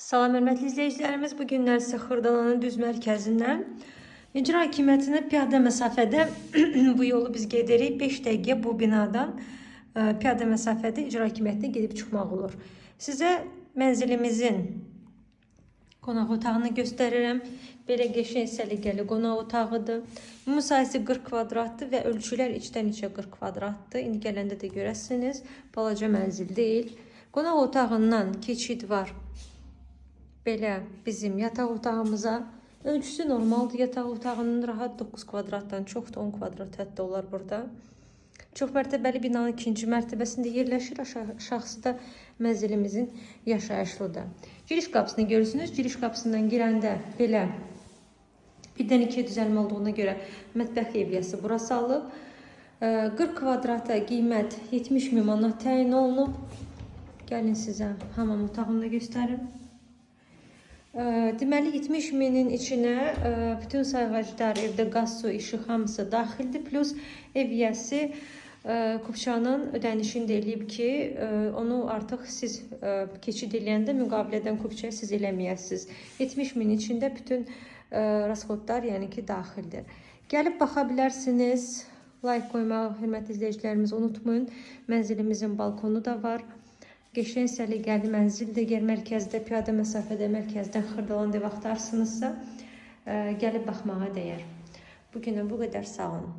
Salam hörmətli izləyicilərimiz, bu günlər sizə Xırdalanın düz mərkəzindən icra hakimiyyətinə piyada məsafədə bu yolu biz gedirik. 5 dəqiqə bu binadan piyada məsafədə icra hakimiyyətinə gedib çıxmaq olur. Sizə mənzilimizin qonaq otağını göstərirəm. Belə qəşəng səliqəli qonaq otağıdır. Müsahibəsi 40 kvadratdır və ölçülər içdən içə 40 kvadratdır. İndi gələndə də görəsiniz, balaca mənzil deyil. Qonaq otağından keçid var. Belə bizim yataq otağımıza ölçüsü normaldır. Yataq otağının rahat 9 kvadratdan çoxdur, 10 kvadrat hətta olar burada. Çox mərtəbəli binanın ikinci mərtəbəsində yerləşir. Aşağısı da mənzilimizin yaşayışlıdır. Giriş qapısını görürsünüz. Giriş qapısından girəndə belə birdən ikiyə düzəlmə olduğuna görə mətbəx eviyyəsi bura salıb. 40 kvadrata qiymət 70.000 manat təyin olunub. Gəlin sizə hamam otağını da göstərim. Deməli 70.000-in içinə bütün sayğaclar, evdə qaz, su, işıq hamısı daxildir. Plus ev yiyəsi kupçanın ödənişini eləyib ki, onu artıq siz keçid eləyəndə müqavilədən kupçaya siz eləməyəsiniz. 70.000-in içində bütün rasxodlar yəni ki daxildir. Gəlib baxa bilərsiniz. Like qoymağı hörmətli izləyicilərimiz unutmayın. Mənzilimizin balkonu da var. Qəşəng səliqəli mənzildir. Əgər mərkəzdə, piyada məsafədə mərkəzdən Xırdalan ev axtarsınızsa, gəlib baxmağa dəyər. Bugünə bu qədər, sağ olun.